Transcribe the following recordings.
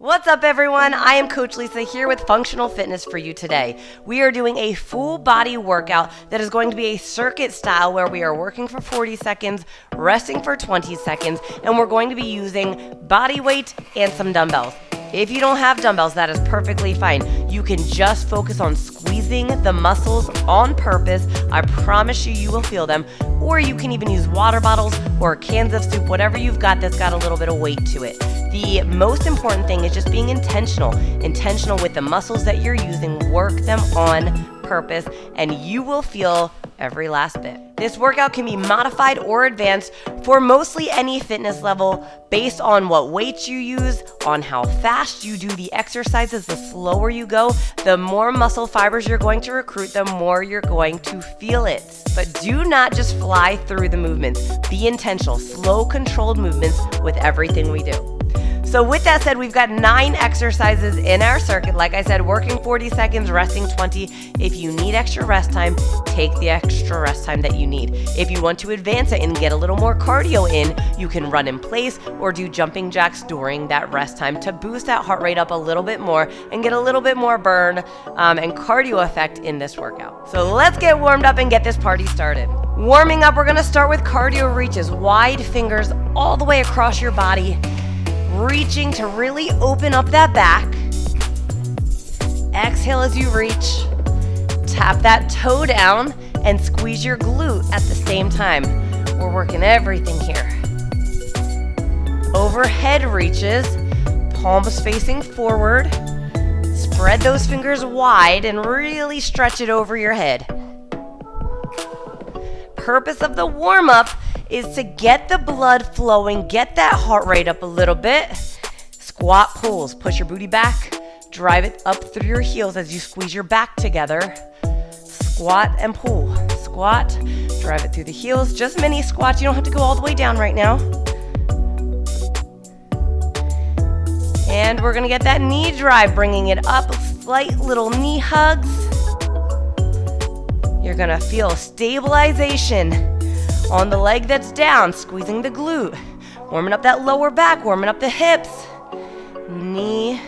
What's up, everyone? I am Coach Lisa here with Functional Fitness for you today. We are doing a full body workout that is going to be a circuit style where we are working for 40 seconds, resting for 20 seconds, and we're going to be using body weight and some dumbbells. If you don't have dumbbells, that is perfectly fine. You can just focus on squeezing the muscles on purpose. I promise you will feel them. Or you can even use water bottles or cans of soup, whatever you've got that's got a little bit of weight to it. The most important thing is just being intentional with the muscles that you're using. Work them on purpose and you will feel every last bit. This workout can be modified or advanced for mostly any fitness level based on what weights you use, on how fast you do the exercises. The slower you go, the more muscle fibers you're going to recruit, the more you're going to feel it. But do not just fly through the movements. Be intentional, slow, controlled movements with everything we do. So with that said, we've got 9 exercises in our circuit. Like I said, working 40 seconds, resting 20. If you need extra rest time, take the extra rest time that you need. If you want to advance it and get a little more cardio in, you can run in place or do jumping jacks during that rest time to boost that heart rate up a little bit more and get a little bit more burn and cardio effect in this workout. So let's get warmed up and get this party started. Warming up, we're gonna start with cardio reaches. Wide fingers all the way across your body. Reaching to really open up that back. Exhale as you reach. Tap that toe down and squeeze your glute at the same time. We're working everything here. Overhead reaches, palms facing forward. Spread those fingers wide and really stretch it over your head. Purpose of the warm-up is to get the blood flowing, get that heart rate up a little bit. Squat pulls, push your booty back, drive it up through your heels as you squeeze your back together. Squat and pull, squat, drive it through the heels. Just mini squats, you don't have to go all the way down right now. And we're gonna get that knee drive, bringing it up, slight little knee hugs. You're gonna feel stabilization on the leg that's down, squeezing the glute, warming up that lower back, warming up the hips. Knee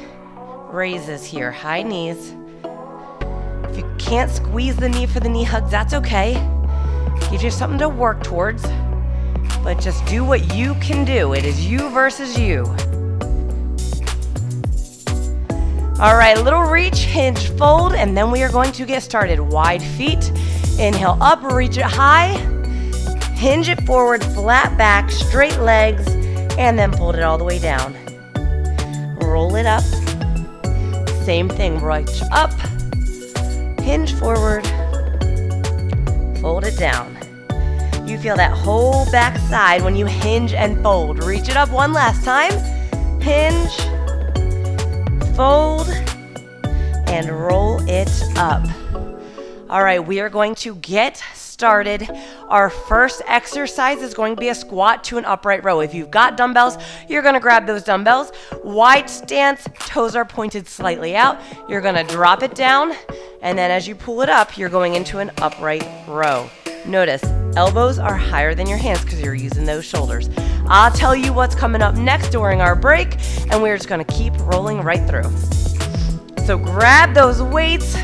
raises here, high knees. If you can't squeeze the knee for the knee hugs, that's okay. Gives you something to work towards, but just do what you can do. It is you versus you. All right, a little reach, hinge, fold, and then we are going to get started. Wide feet, inhale up, reach it high. Hinge it forward, flat back, straight legs, and then fold it all the way down. Roll it up. Same thing, reach up, hinge forward, fold it down. You feel that whole back side when you hinge and fold. Reach it up one last time. Hinge, fold, and roll it up. All right, we are going to get started. Our first exercise is going to be a squat to an upright row. If you've got dumbbells, you're gonna grab those dumbbells. Wide stance, toes are pointed slightly out. You're gonna drop it down, and then as you pull it up, you're going into an upright row. Notice, elbows are higher than your hands because you're using those shoulders. I'll tell you what's coming up next during our break, and we're just gonna keep rolling right through. So grab those weights,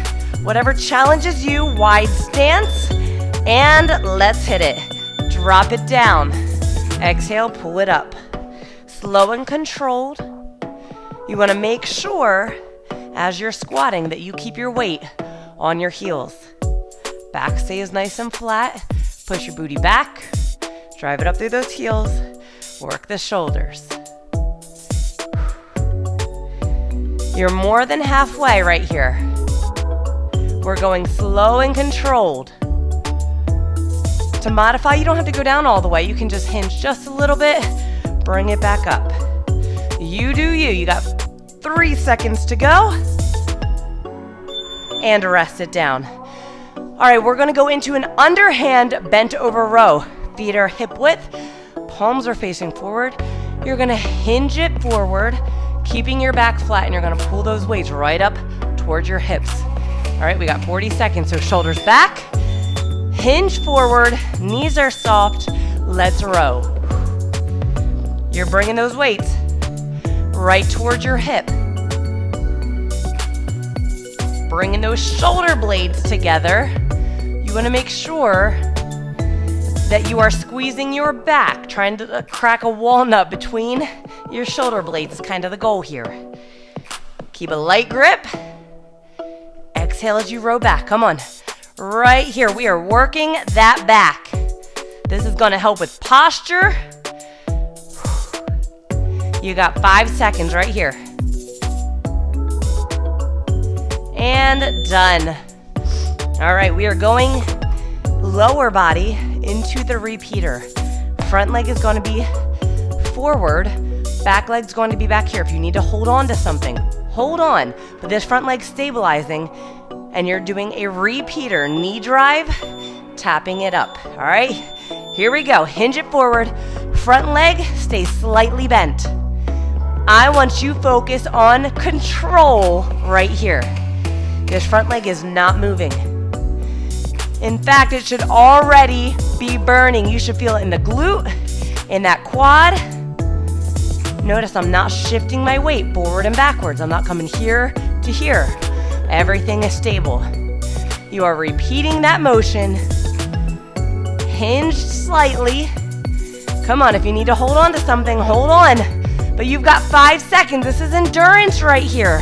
whatever challenges you, wide stance, and let's hit it. Drop it down. Exhale, pull it up. Slow and controlled. You want to make sure as you're squatting that you keep your weight on your heels. Back stays nice and flat. Push your booty back. Drive it up through those heels. Work the shoulders. You're more than halfway right here. We're going slow and controlled. To modify, you don't have to go down all the way. You can just hinge just a little bit, bring it back up. You do you. You got 3 seconds to go. And rest it down. All right, we're gonna go into an underhand bent over row. Feet are hip width, palms are facing forward. You're gonna hinge it forward, keeping your back flat, and you're gonna pull those weights right up towards your hips. All right, we got 40 seconds, so shoulders back, hinge forward, knees are soft, let's row. You're bringing those weights right towards your hip. bringing those shoulder blades together. You want to make sure that you are squeezing your back, trying to crack a walnut between your shoulder blades is kind of the goal here. Keep a light grip. Exhale as you row back. Come on. Right here, we are working that back. This is going to help with posture. You got 5 seconds right here. And done. All right, we are going lower body into the repeater. Front leg is going to be forward. Back leg's going to be back here. If you need to hold on to something, hold on. But this front leg's stabilizing, and you're doing a repeater. Knee drive, tapping it up. All right, here we go. Hinge it forward. Front leg stays slightly bent. I want you focus on control right here. This front leg is not moving. In fact, it should already be burning. You should feel it in the glute, in that quad. Notice I'm not shifting my weight forward and backwards. I'm not coming here to here. Everything is stable. You are repeating that motion. Hinged slightly. Come on, if you need to hold on to something, hold on. But you've got 5 seconds. This is endurance right here.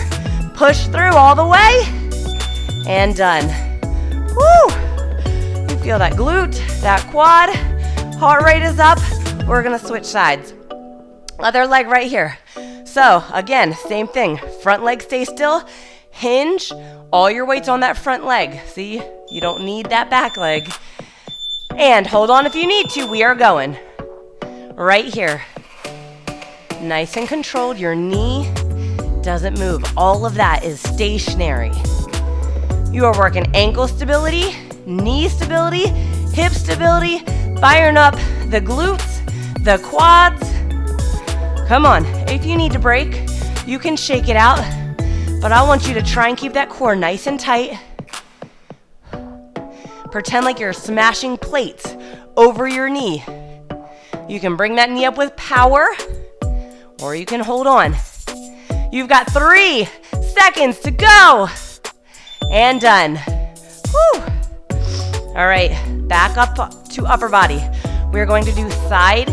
Push through all the way. And done. Woo! You feel that glute, that quad. Heart rate is up. We're gonna switch sides. Other leg right here. So again, same thing. Front leg stay still. Hinge all your weights on that front leg. See, you don't need that back leg. And hold on if you need to. We are going right here. Nice and controlled. Your knee doesn't move. All of that is stationary. You are working ankle stability, knee stability, hip stability, firing up the glutes, the quads. Come on, if you need to break, you can shake it out, but I want you to try and keep that core nice and tight. Pretend like you're smashing plates over your knee. You can bring that knee up with power, or you can hold on. You've got 3 seconds to go. And done. Woo. All right, back up to upper body. We're going to do side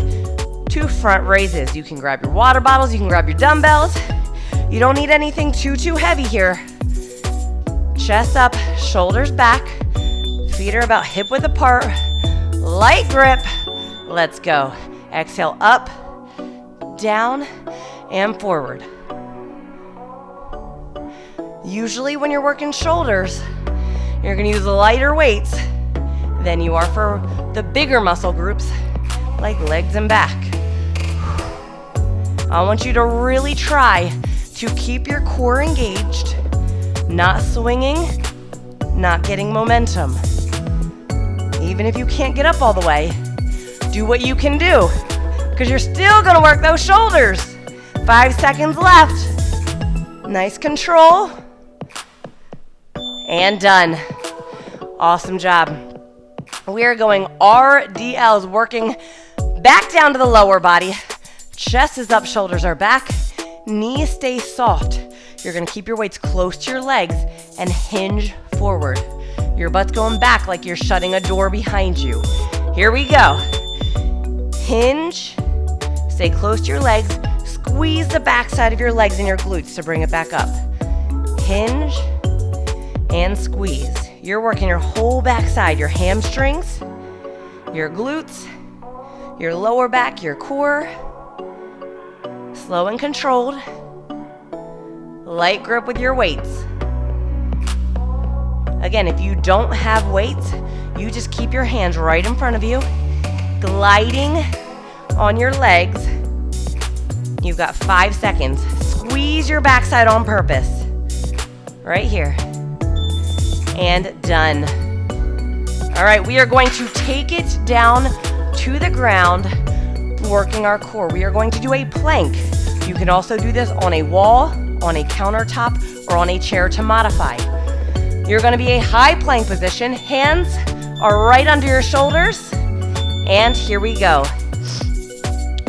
to front raises. You can grab your water bottles, you can grab your dumbbells. You don't need anything too heavy here. Chest up, shoulders back. Feet are about hip width apart. Light grip. Let's go. Exhale up, down, and forward. Usually when you're working shoulders, you're gonna use lighter weights than you are for the bigger muscle groups like legs and back. I want you to really try to keep your core engaged, not swinging, not getting momentum. Even if you can't get up all the way, do what you can do, because you're still gonna work those shoulders. 5 seconds left. Nice control. And done. Awesome job. We are going RDLs, working back down to the lower body. Chest is up, shoulders are back. Knees stay soft. You're gonna keep your weights close to your legs and hinge forward. Your butt's going back like you're shutting a door behind you. Here we go. Hinge, stay close to your legs. Squeeze the backside of your legs and your glutes to bring it back up. Hinge and squeeze. You're working your whole backside, your hamstrings, your glutes, your lower back, your core. Slow and controlled. Light grip with your weights. Again, if you don't have weights, you just keep your hands right in front of you, gliding on your legs. You've got 5 seconds. Squeeze your backside on purpose. Right here. And done. All right, we are going to take it down to the ground, working our core. We are going to do a plank. You can also do this on a wall, on a countertop, or on a chair to modify. You're going to be a high plank position. Hands are right under your shoulders. And here we go.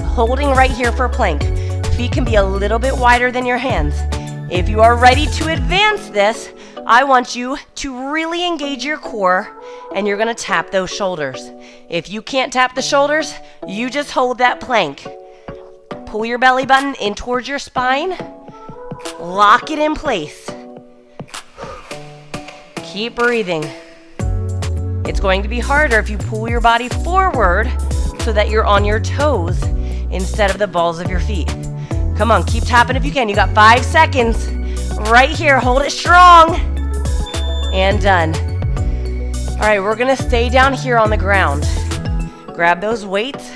Holding right here for plank. Feet can be a little bit wider than your hands. If you are ready to advance this, I want you to really engage your core, and you're gonna tap those shoulders. If you can't tap the shoulders, you just hold that plank. Pull your belly button in towards your spine. Lock it in place. Keep breathing. It's going to be harder if you pull your body forward so that you're on your toes instead of the balls of your feet. Come on, keep tapping if you can. You got 5 seconds. Right here, hold it strong. And done. All right, we're gonna stay down here on the ground. Grab those weights.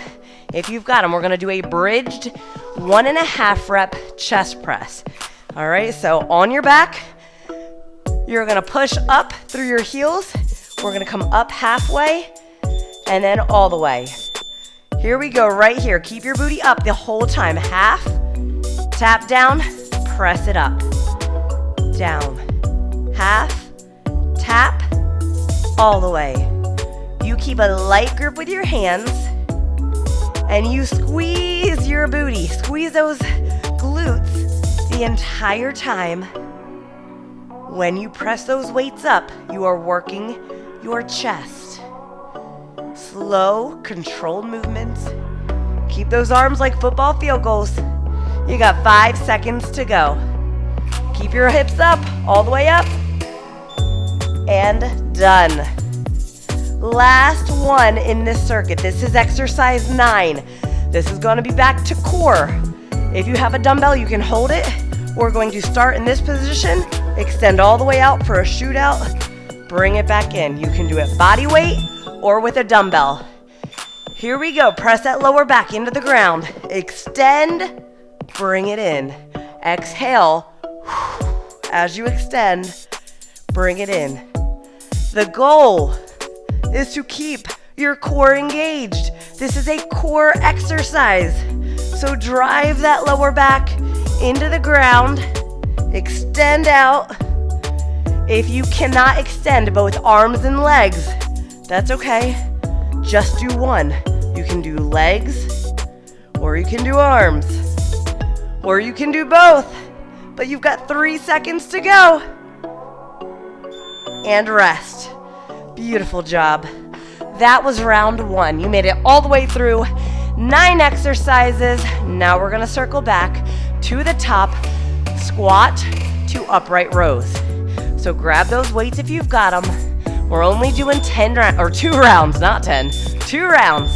If you've got them, we're gonna do a bridged 1.5 rep chest press. All right, so on your back, you're gonna push up through your heels. We're gonna come up halfway and then all the way. Here we go, right here. Keep your booty up the whole time. Half, tap down, press it up. Down, half, tap, all the way. You keep a light grip with your hands and you squeeze your booty. Squeeze those glutes the entire time. When you press those weights up, you are working your chest. Slow, controlled movements. Keep those arms like football field goals. You got 5 seconds to go. Keep your hips up, all the way up. And done. Last one in this circuit. This is exercise 9. This is going to be back to core. If you have a dumbbell, you can hold it. We're going to start in this position, extend all the way out for a shootout, bring it back in. You can do it body weight or with a dumbbell. Here we go. Press that lower back into the ground. Extend, bring it in. Exhale. As you extend, bring it in. The goal is to keep your core engaged. This is a core exercise. So drive that lower back into the ground. Extend out. If you cannot extend both arms and legs, that's okay. Just do one. You can do legs, or you can do arms, or you can do both. But you've got 3 seconds to go. And rest. Beautiful job. That was round 1. You made it all the way through 9 exercises. Now we're gonna circle back to the top, squat to upright rows. So grab those weights if you've got them. We're only doing 2 rounds, not 10, 2 rounds.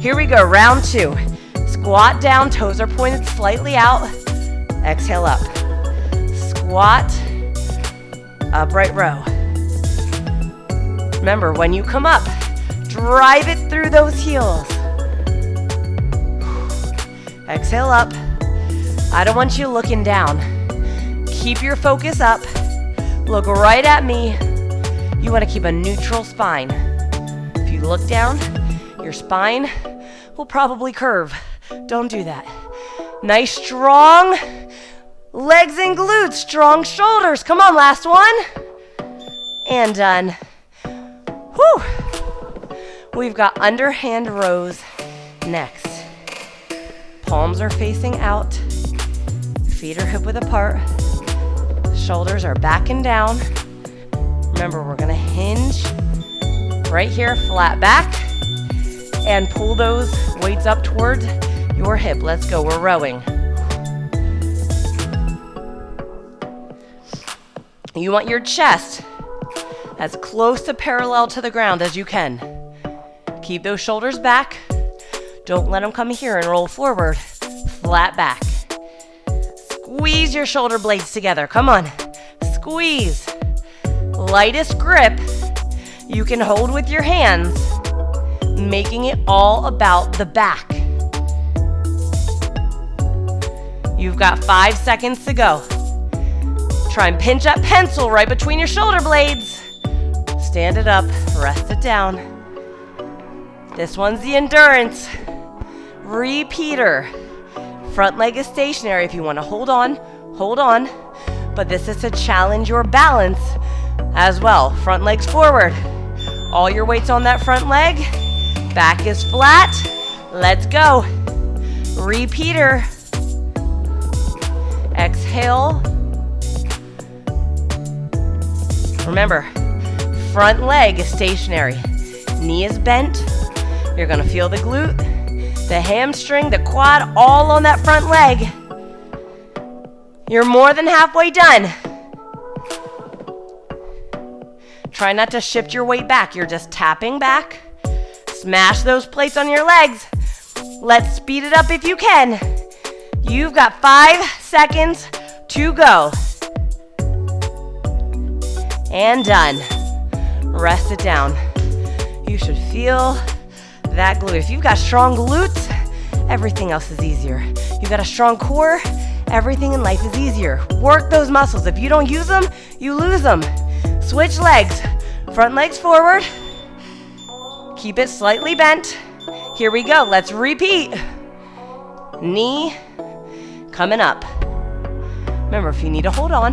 Here we go, round 2. Squat down, toes are pointed slightly out. Exhale up. Squat, upright row. Remember, when you come up, drive it through those heels. Exhale up. I don't want you looking down. Keep your focus up. Look right at me. You want to keep a neutral spine. If you look down, your spine will probably curve. Don't do that. Nice, strong legs and glutes, strong shoulders. Come on, last one. And done. Whew. We've got underhand rows next. Palms are facing out. Feet are hip width apart. Shoulders are back and down. Remember, we're gonna hinge right here, flat back, and pull those weights up toward your hip. Let's go, we're rowing. You want your chest as close to parallel to the ground as you can. Keep those shoulders back. Don't let them come here and roll forward. Flat back. Squeeze your shoulder blades together. Come on. Squeeze. Lightest grip you can hold with your hands, making it all about the back. You've got 5 seconds to go. Try and pinch that pencil right between your shoulder blades. Stand it up, rest it down. This one's the endurance. Repeater. Front leg is stationary. If you want to hold on, hold on. But this is to challenge your balance as well. Front leg's forward. All your weight's on that front leg. Back is flat. Let's go. Repeater. Exhale. Remember, front leg is stationary. Knee is bent. You're gonna feel the glute, the hamstring, the quad, all on that front leg. You're more than halfway done. Try not to shift your weight back. You're just tapping back. Smash those plates on your legs. Let's speed it up if you can. You've got 5 seconds to go. And done. Rest it down. You should feel that glute. If you've got strong glutes, everything else is easier. You've got a strong core, everything in life is easier. Work those muscles. If you don't use them, you lose them. Switch legs. Front legs forward. Keep it slightly bent. Here we go. Let's repeat. Knee coming up. Remember, if you need to hold on,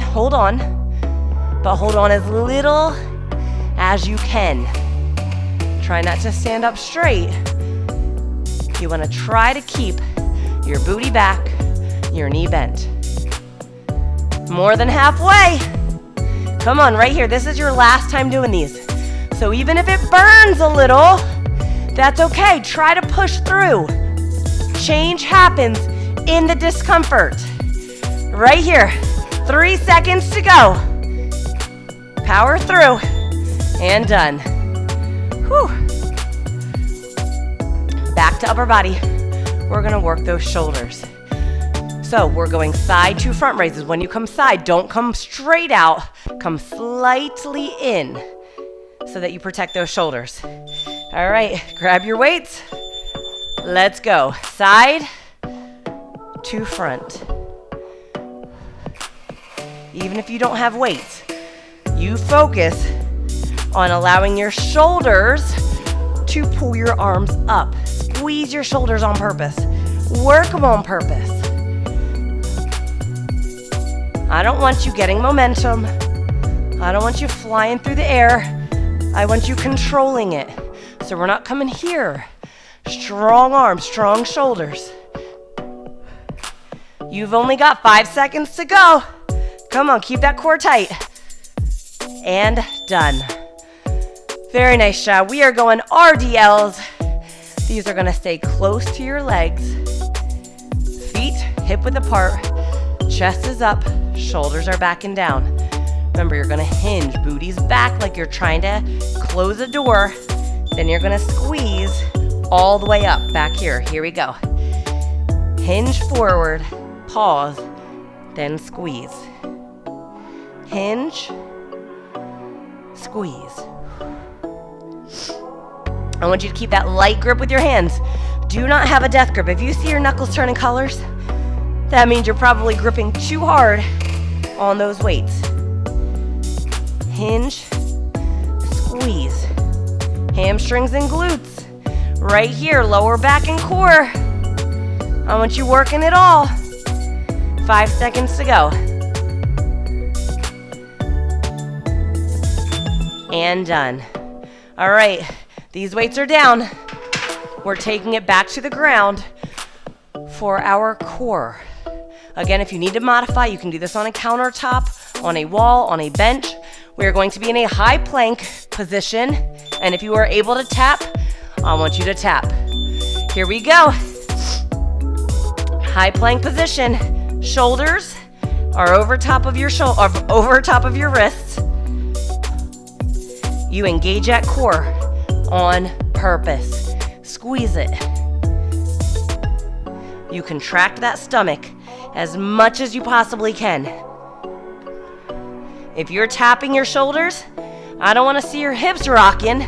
but hold on as little as you can. Try not to stand up straight. You want to try to keep your booty back, your knee bent. More than halfway. Come on, right here. This is your last time doing these. So even if it burns a little, that's okay. Try to push through. Change happens in the discomfort. Right here. 3 seconds to go. Power through. And done. Whew. Back to upper body. We're gonna work those shoulders. So we're going side to front raises. When you come side, don't come straight out. Come slightly in so that you protect those shoulders. All right, grab your weights. Let's go. Side to front. Even if you don't have weights, you focus on allowing your shoulders to pull your arms up. Squeeze your shoulders on purpose. Work them on purpose. I don't want you getting momentum. I don't want you flying through the air. I want you controlling it. So we're not coming here. Strong arms, strong shoulders. You've only got 5 seconds to go. Come on, keep that core tight. And done. Very nice job. We are going RDLs. These are gonna stay close to your legs. Feet hip width apart. Chest is up. Shoulders are back and down. Remember, you're gonna hinge. Booty's back like you're trying to close a door. Then you're gonna squeeze all the way up. Back here. Here we go. Hinge forward. Pause. Then squeeze. Hinge. Squeeze. I want you to keep that light grip with your hands. Do not have a death grip. If you see your knuckles turning colors, that means you're probably gripping too hard on those weights. Hinge, squeeze. Hamstrings and glutes. Right here, lower back and core. I want you working it all. 5 seconds to go. And done. All right, these weights are down. We're taking it back to the ground for our core. Again, if you need to modify, you can do this on a countertop, on a wall, on a bench. We are going to be in a high plank position. And if you are able to tap, I want you to tap. Here we go. High plank position. Shoulders are over top of your wrists. You engage that core on purpose. Squeeze it. You contract that stomach as much as you possibly can. If you're tapping your shoulders, I don't want to see your hips rocking.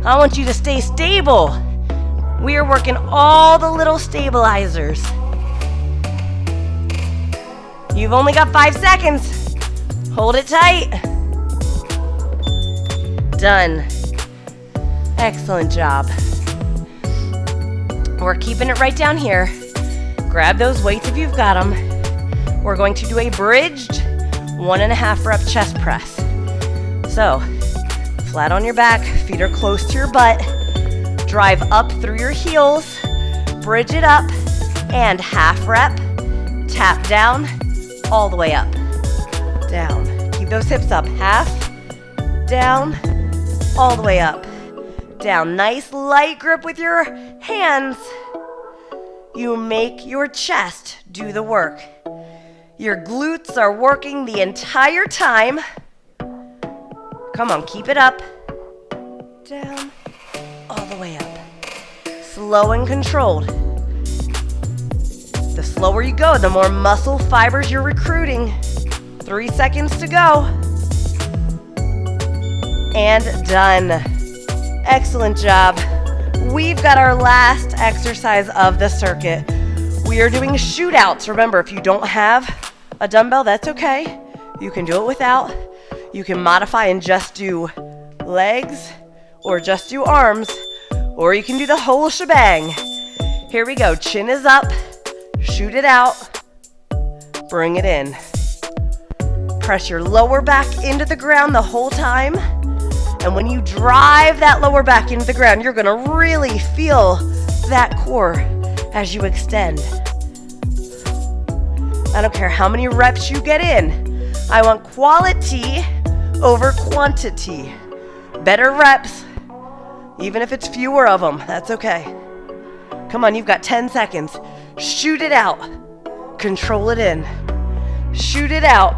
I want you to stay stable. We are working all the little stabilizers. You've only got 5 seconds. Hold it tight. Done. Excellent job. We're keeping it right down here. Grab those weights if you've got them. We're going to do a bridged 1.5 rep chest press. So, flat on your back, feet are close to your butt. Drive up through your heels, bridge it up, and half rep, tap down, all the way up, down. Keep those hips up, half, down, all the way up, down. Nice light grip with your hands. You make your chest do the work. Your glutes are working the entire time. Come on, keep it up. Down, all the way up. Slow and controlled. The slower you go, the more muscle fibers you're recruiting. 3 seconds to go. And done. Excellent job. We've got our last exercise of the circuit. We are doing shootouts. Remember, if you don't have a dumbbell, that's okay. You can do it without. You can modify and just do legs or just do arms, or you can do the whole shebang. Here we go. Chin is up. Shoot it out. Bring it in. Press your lower back into the ground the whole time. And when you drive that lower back into the ground, you're going to really feel that core as you extend. I don't care how many reps you get in. I want quality over quantity. Better reps, even if it's fewer of them, that's okay. Come on, you've got 10 seconds. Shoot it out. Control it in. Shoot it out.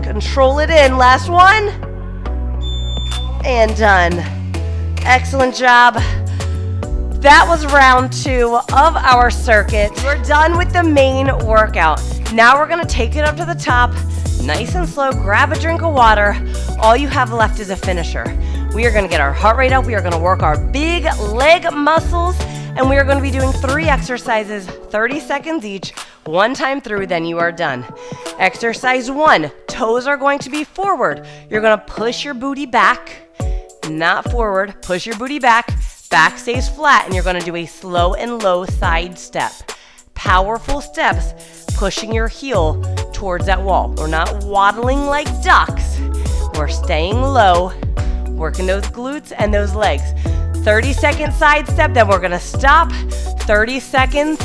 Control it in. Last one. And done. Excellent job. That was round 2 of our circuit. We're done with the main workout. Now we're gonna take it up to the top, nice and slow. Grab a drink of water. All you have left is a finisher. We are gonna get our heart rate up. We are gonna work our big leg muscles, and we are gonna be doing 3 exercises, 30 seconds each, 1 time through, then you are done. Exercise 1, toes are going to be forward. You're gonna push your booty back, not forward. Push your booty back. Back stays flat, and you're gonna do a slow and low side step. Powerful steps, pushing your heel towards that wall. We're not waddling like ducks. We're staying low, working those glutes and those legs. 30-second side step, then we're gonna stop. 30 seconds,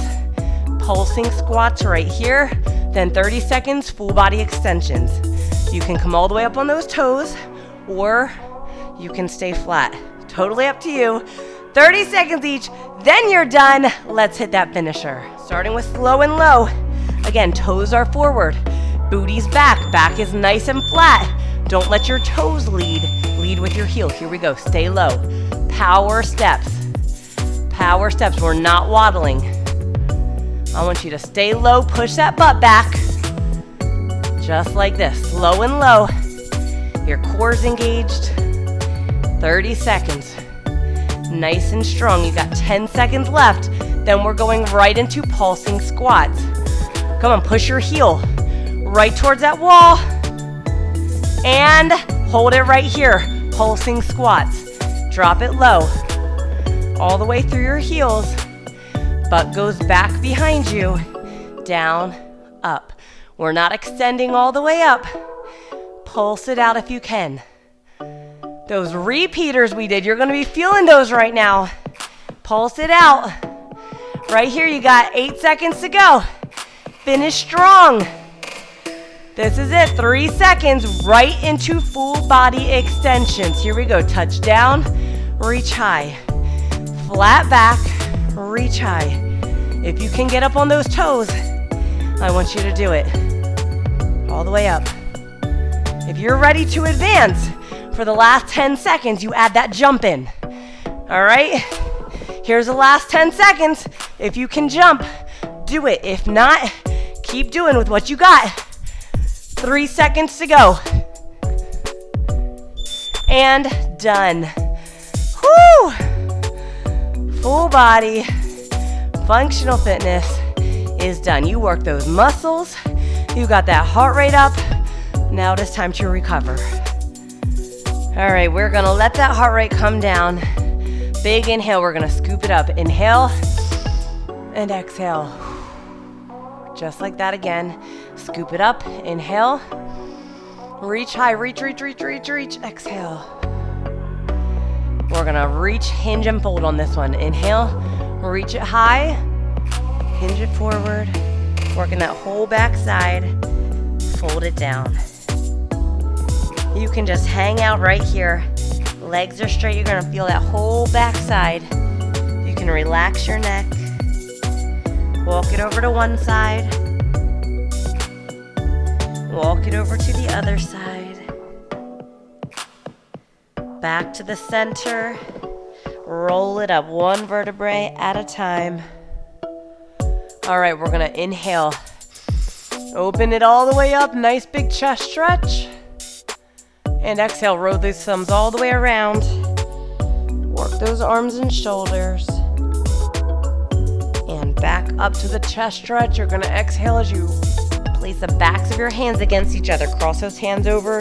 pulsing squats right here. Then 30 seconds, full body extensions. You can come all the way up on those toes, or you can stay flat. Totally up to you. 30 seconds each, then you're done. Let's hit that finisher. Starting with slow and low. Again, toes are forward, booty's back. Back is nice and flat. Don't let your toes lead. Lead with your heel. Here we go, stay low. Power steps. Power steps, we're not waddling. I want you to stay low, push that butt back. Just like this, slow and low. Your core's engaged. 30 seconds. Nice and strong. You got 10 seconds left. Then we're going right into pulsing squats. Come on, push your heel right towards that wall. And hold it right here. Pulsing squats. Drop it low. All the way through your heels. Butt goes back behind you. Down, up. We're not extending all the way up. Pulse it out if you can. Those repeaters we did, you're gonna be feeling those right now. Pulse it out. Right here, you got 8 seconds to go. Finish strong. This is it, 3 seconds, right into full body extensions. Here we go, touch down, reach high. Flat back, reach high. If you can get up on those toes, I want you to do it. All the way up. If you're ready to advance, for the last 10 seconds, you add that jump in. All right? Here's the last 10 seconds. If you can jump, do it. If not, keep doing with what you got. 3 seconds to go. And done. Whoo! Full body, functional fitness is done. You work those muscles. You got that heart rate up. Now it is time to recover. All right, we're gonna let that heart rate come down. Big inhale, we're gonna scoop it up. Inhale and exhale. Just like that again. Scoop it up, inhale. Reach high, reach, exhale. We're gonna reach, hinge, and fold on this one. Inhale, reach it high, hinge it forward, working that whole back side, fold it down. You can just hang out right here. Legs are straight. You're going to feel that whole backside. You can relax your neck. Walk it over to one side. Walk it over to the other side. Back to the center. Roll it up one vertebrae at a time. All right, we're gonna inhale. Open it all the way up, nice big chest stretch. And exhale, roll those thumbs all the way around. Work those arms and shoulders. And back up to the chest stretch. You're gonna exhale as you place the backs of your hands against each other. Cross those hands over.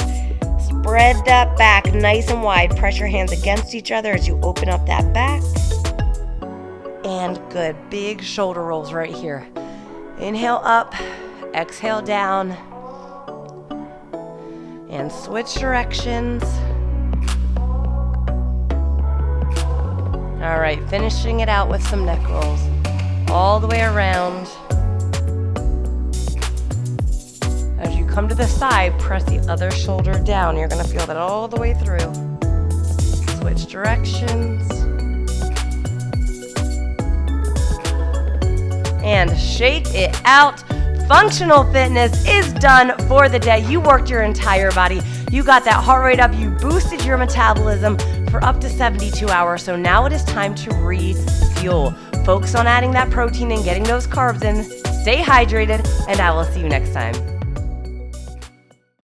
Spread that back nice and wide. Press your hands against each other as you open up that back. And good, big shoulder rolls right here. Inhale up, exhale down. And switch directions. All right, finishing it out with some neck rolls. All the way around. As you come to the side, press the other shoulder down. You're gonna feel that all the way through. Switch directions. And shake it out. Functional fitness is done for the day. You worked your entire body. You got that heart rate up. You boosted your metabolism for up to 72 hours. So now it is time to refuel. Focus on adding that protein and getting those carbs in. Stay hydrated, and I will see you next time.